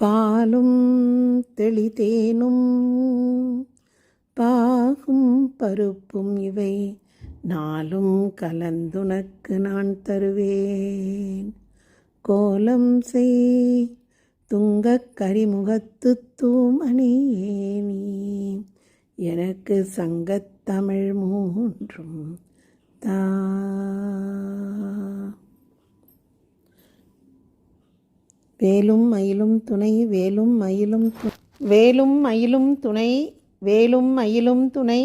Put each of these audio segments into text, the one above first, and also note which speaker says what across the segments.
Speaker 1: பாலும் தெளிதேனும் பாகும் பருப்பும் இவை நாளும் கலந்துனக்கு நான் தருவேன். கோலம் செய் துங்கக் கரிமுகத்து தூமணியே நீ எனக்கு சங்கத்தமிழ் மூன்றும் தா. வேலும் மயிலும் துணை வேலும் மயிலும் வேலும் மயிலும் துணை வேலும் மயிலும் துணை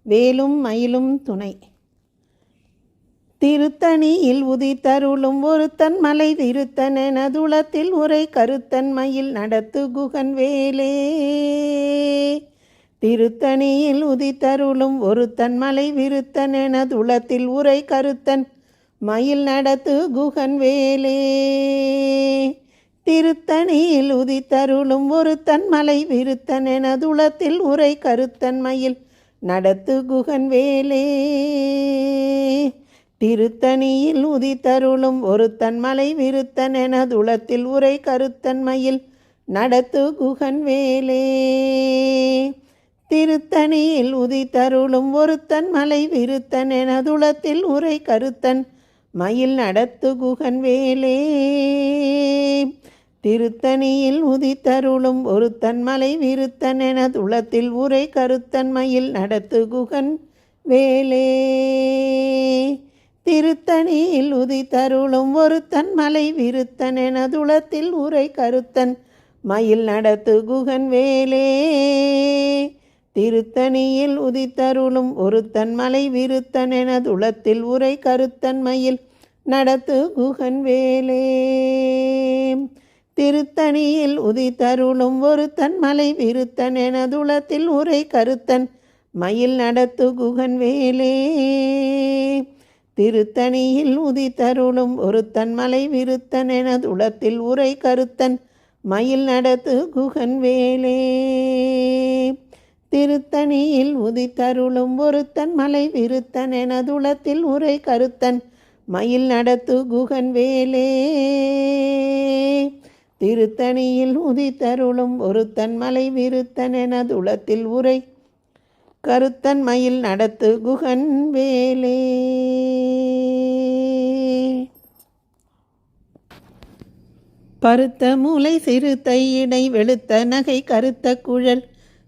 Speaker 1: வேலும் மயிலும் துணை. திருத்தணியில் உதித்தருளும் ஒருத்தன் மலை திருத்தன் எனதுளத்தில் உரை கருத்தன் மயில் நடத்து குகன் வேலே. திருத்தணியில் உதித்தருளும் ஒருத்தன் மலை விருத்தன் எனதுளத்தில் உரை கருத்தன் மயில் நடத்து குகன் வேலே. திருத்தணியில் உதித்தருளும் ஒருத்தன் மலை விருத்தன் எனதுளத்தில் உரை கருத்தன் மயில் நடத்து குகன் வேலே. திருத்தணியில் உதித்தருளும் ஒருத்தன் மலை விருத்தன் எனதுளத்தில் உரை கருத்தன் மயில் நடத்து குகன் வேலே. திருத்தணியில் உதித்தருளும் ஒருத்தன் மலை விருத்தன் எனதுளத்தில் உரை கருத்தன் மயில் நடத்து குகன் வேலே. திருத்தணியில் உதித்தருளும் ஒருத்தன் மலை விருத்தன் எனதுளத்தில் உரை கருத்தன் மயில் நடத்து குகன் வேலே. திருத்தணியில் உதித்தருளும் ஒருத்தன் மலை விருத்தன் எனதுளத்தில் உரை கருத்தன் மயில் நடத்து குகன் வேலே. திருத்தணியில் உதித்தருளும் ஒருத்தன் மலை விருத்தன் எனதுளத்தில் உரை கருத்தன் மயில் நடத்து குகன் வேலே. திருத்தணியில் உதித்தருளும் ஒருத்தன் மலை விருத்தன் எனதுளத்தில் உரை கருத்தன் மயில் நடத்து குகன் வேலே. திருத்தணியில் உதித்தருளும் ஒருத்தன் மலை விருத்தன் எனதுளத்தில் உரை கருத்தன் மயில் நடத்து குகன் வேலே. திருத்தணியில் உதித்தருளும் ஒருத்தன் மலை விருத்தன் எனதுளத்தில் உரை கருத்தன் மயில் நடத்து குகன் வேலே. திருத்தணியில் உதித்தருளும் ஒருத்தன் மலை விருத்தன் எனதுளத்தில் உரை கருத்தன் மயில் நடத்து குகன் வேலே. பருத்த மூளை சிறுத்தை இடை வெளுத்த நகை கருத்த குழல்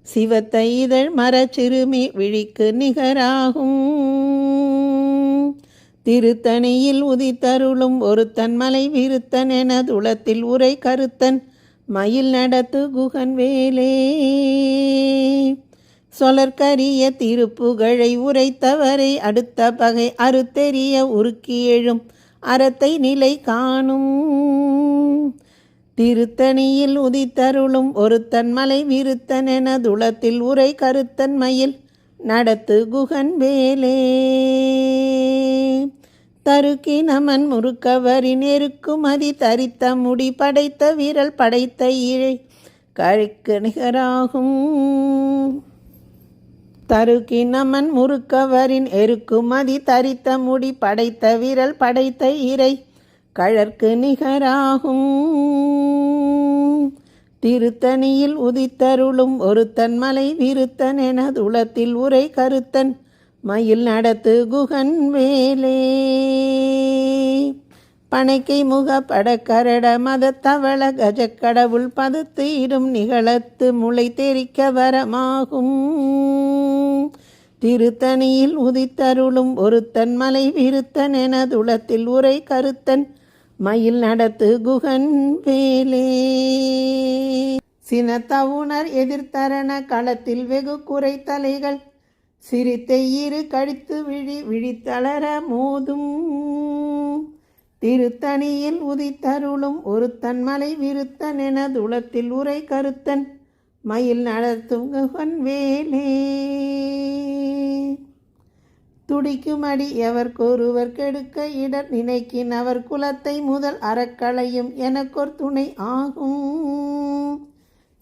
Speaker 1: சிவத்த இதழ் மரச்சிறுமி விழிக்கு நிகராகும். திருத்தணியில் உதித்தருளும் ஒருத்தன் மலை விருத்தன் எனதுளத்தில் உரை கருத்தன் மயில் நடத்து குகன் வேலே. சொலற்கரிய திருப்புகழை உரைத்தவரை அடுத்த பகை அறுத்தெறிய உருக்கி எழும் அறத்தை நிலை காணும். திருத்தணியில் உதித்தருளும் ஒருத்தன் மலை விருத்தன் எனதுளத்தில் உரை கருத்தன் மயில் நடத்து குகன் வேலே. தருக்கி நமன் முறுக்கவரின் எருக்குமதி தரித்த முடி படைத்த வீரல் படைத்த இழை கழிக்கு நிகராகும். தருக்கி நமன் முறுக்கவரின் எருக்குமதி தரித்த முடி படைத்த வீரல் படைத்த இறை கழற்கு நிகராகும். திருத்தணியில் உதித்தருளும் ஒருத்தன் மலை விருத்தன் எனதுளத்தில் உரை கருத்தன் மயில் நடத்து குகன் வேலே. பனைக்கை முக படக்கரட மதத்தவள கஜக்கடவுள் பதத்து இடும் நிகழத்து முளை தெரிக்க வரமாகும். திருத்தணியில் உதித்தருளும் ஒருத்தன் மலை விருத்தன் எனதுளத்தில் உரை கருத்தன் மயில் நடத்து குகன் வேலே. சினத்தவுணர் எதிர்த்தரண களத்தில் வெகு குறை தலைகள் சிரித்தை இரு கழித்து விழித்தளர மோதும். திருத்தணியில் உதித்தருளும் ஒருத்தன் மலை விருத்தன் எனதுளத்தில் உரை கருத்தன் மயில் நடத்தும் குகன் வேலே. துடிக்குமடி எவர்க்கொருவர் கெடுக்க இடர் நினைக்கின் அவர் குலத்தை முதல் அறக்களையும் எனக்கொரு துணை ஆகும்.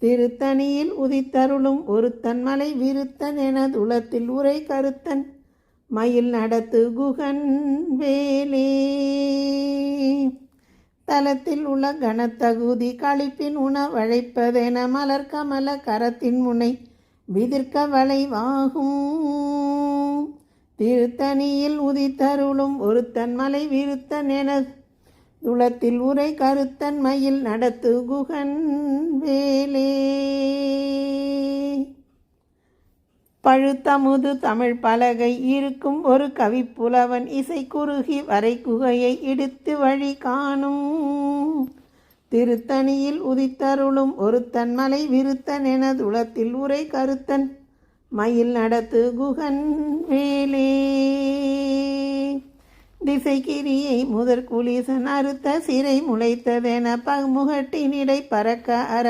Speaker 1: திருத்தணியில் உதித்தருளும் ஒருத்தன் மலை விருத்தன் எனதுளத்தில் உரை கருத்தன் மயில் நடத்து குகன் வேலே. தலத்தில் உள்ள கனத்தகுதி களிப்பின் உணவழைப்பதென மலர் கமல கரத்தின் முனை விதிர்க்க வளைவாகும். திருத்தணியில் உதித்தருளும் ஒருத்தன் மலை விருத்தன் என துளத்தில் உரை கருத்தன் மயில் நடத்து குகன் வேலே. பழுத்தமுது தமிழ் பலகை இருக்கும் ஒரு கவிப்புலவன் இசை குறுகி வரை குகையை இடித்து வழி காணும். திருத்தணியில் உதித்தருளும் ஒருத்தன் மலை விருத்தன் என துளத்தில் உரை கருத்தன் மயில் நடத்து குகன் வேலே. திசைக்கிரியை முதற் குலிசன் அறுத்த சிறை முளைத்ததென பமுகட்டினிடை பறக்க அற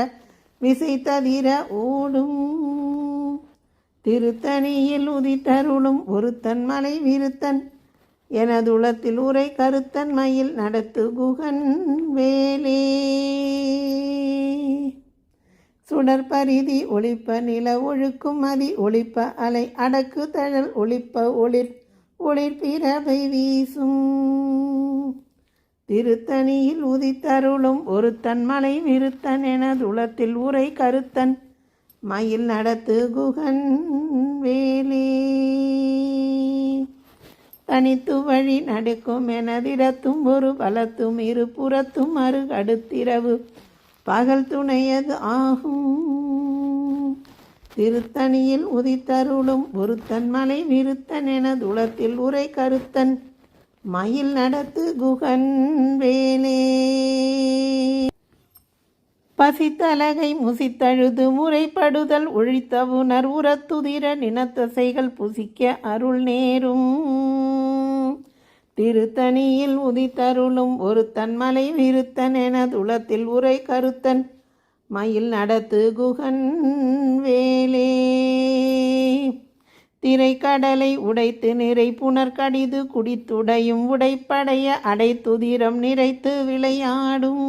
Speaker 1: விசை தவிர ஓடும். திருத்தணியில் உதித்தருளும் ஒருத்தன் மலை விருத்தன் எனதுளத்தில் உரை கருத்தன் மயில் நடத்து குகன் வேலே. சுடற்பரிதி ஒளிப்ப நில ஒழுக்கும் மதி ஒளிப்ப அலை அடக்கு தழல் ஒளிப்ப ஒளிர்பிறவை வீசும். திருத்தணியில் உதித்தருளும் ஒருத்தன் மலை விருத்தன் எனதுளத்தில் உரை கருத்தன் மயில் நடத்து குகன் வேலே. தனித்து வழி நடக்கும் எனதிடத்தும் ஒரு பலத்தும் இரு புறத்தும் அடுத்திரவு பகல் துணையது ஆகும். திருத்தணியில் உதித்தருளும் ஒருத்தன் மலை விருத்தன் எனதுளத்தில் உரை கருத்தன் மயில் நடத்து குகன் வேலே. பசித்தலகை முசித்தழுது முறைப்படுதல் ஒழித்தவுணர் உரத்துதிர நினத்தசைகள் புசிக்க அருள் நேரும். திருத்தணியில் உதித்தருளும் ஒருத்தன் மலை விருத்தன் எனதுளத்தில் உரை கருத்தன் மயில் நடத்து குகன் வேலே. திரைக்கடலை உடைத்து நிறை புனர் கடிது குடித்துடையும் உடைப்படைய அடைத்துதிரம் நிறைத்து விளையாடும்.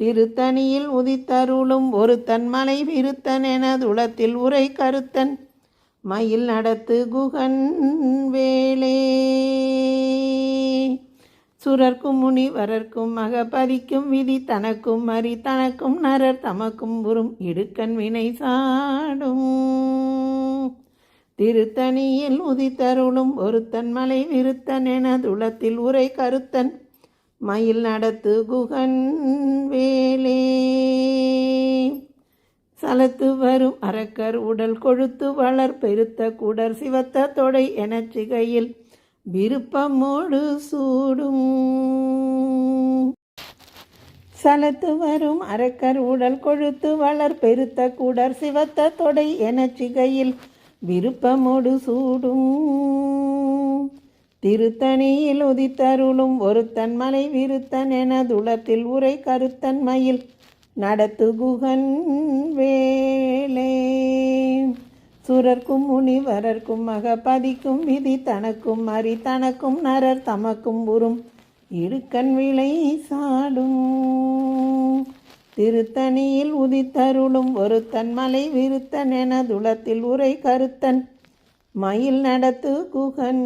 Speaker 1: திருத்தணியில் உதித்தருளும் ஒருத்தன் மலை விருத்தன் எனதுளத்தில் உரை கருத்தன் மயில் நடத்து குகன் வேலே. சுரர்க்கும் முனி வரர்க்கும் மகபதிக்கும் விதி தனக்கும் மறி தனக்கும் நரர் தமக்கும் உறும் இடுக்கண் வினை சாடும். திருத்தணியில் உதித்தருளும் ஒருத்தன் மலை விருத்தன் எனதுளத்தில் உரை கருத்தன் மயில் நடத்து குகன் வேலே. சலத்து வரும் அரக்கர் உடல் கொழுத்து வளர் பெருத்த குடர் சிவத்த தொடை எனச்சிகையில் விருப்பமோடு சூடும். சலத்து வரும் அரக்கர் உடல் கொழுத்து வளர் பெருத்த குடர் சிவத்த தொடை எனச்சிகையில் விருப்பமோடு சூடும். திருத்தணியில் உதித்தருளும் ஒருத்தன் மலை விருத்தன் எனதுளத்தில் உரை கருத்தன் மயில் நடத்து குகன் வேலே. சுரர்க்கும் முனிவரர்க்கும் மகபதிக்கும் விதி தனக்கும் மறி தனக்கும் நரர் தமக்கும் உறும் இடுக்கண் விளை சாடும். திருத்தணியில் உதித்தருளும் ஒருத்தன் மலை விருத்தன் எனதுளத்தில் உரை கருத்தன் மயில் நடத்து குகன்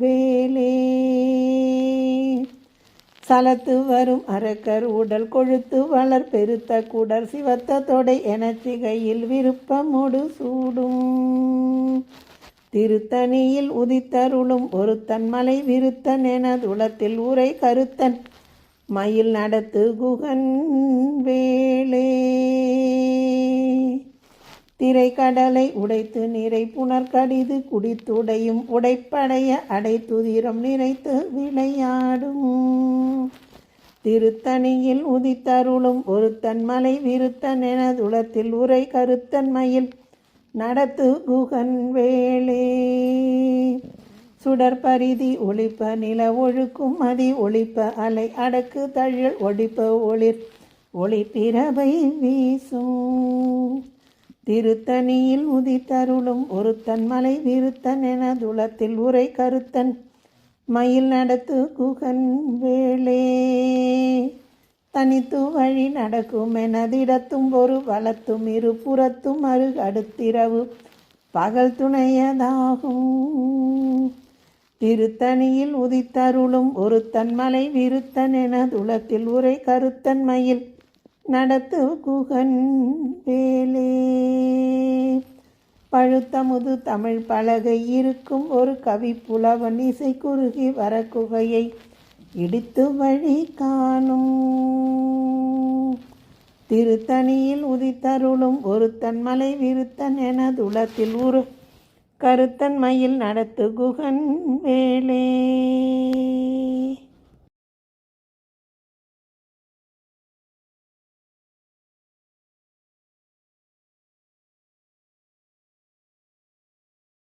Speaker 1: வேலே. சலத்து வரும் அரக்கர் உடல் கொழுத்து வளர் பெருத்த குடர் சிவத்த தொடை எனச்சிகையில் விருப்பமோடு சூடும். திருத்தணியில் உதித்தருளும் ஒருத்தன் மலை விருத்தன் எனதுளத்தில் உரை கருத்தன் மயில் நடத்து குகன் வேலே. திரைக்கடலை உடைத்து நிறை புனர் கடிது குடித்துடையும் உடைப்படைய அடைத்துதிரம் நிறைத்து விளையாடும். திருத்தணியில் உதித்தருளும் ஒருத்தன் மலை விருத்தன் எனதுளத்தில் உரை கருத்தன் மயில் நடத்து குகன் வேலே. சுடற்பரிதி ஒளிப்ப நில ஒழுக்கும் மதி ஒளிப்ப அலை அடக்கு தழில் ஒடிப்ப ஒளிப்பிறவை வீசும். திருத்தணியில் உதித்தருளும் ஒருத்தன் மலை விருத்தன் எனதுளத்தில் உரை கருத்தன் மயில் நடத்து குகன் வேலே. தனித்து வழி நடக்கும் எனதிடத்தும் ஒரு வலத்தும் இரு புறத்தும் அடுத்திரவு பகல் துணையதாகும். திருத்தணியில் உதித்தருளும் ஒருத்தன் மலை விருத்தன் என துளத்தில் உரை கருத்தன் மயில் நடத்து குகன் வேலே. பழுத்தமுது தமிழ் பலகை இருக்கும் ஒரு கவி புலவன் இசை குறுகி வர குகையை இடித்து வழி காணும். திருத்தணியில் உதித்தருளும் ஒருத்தன் மலை விருத்தன் என துளத்தில் உரு கருத்தன் மயில் நடத்து குகன் வேலே.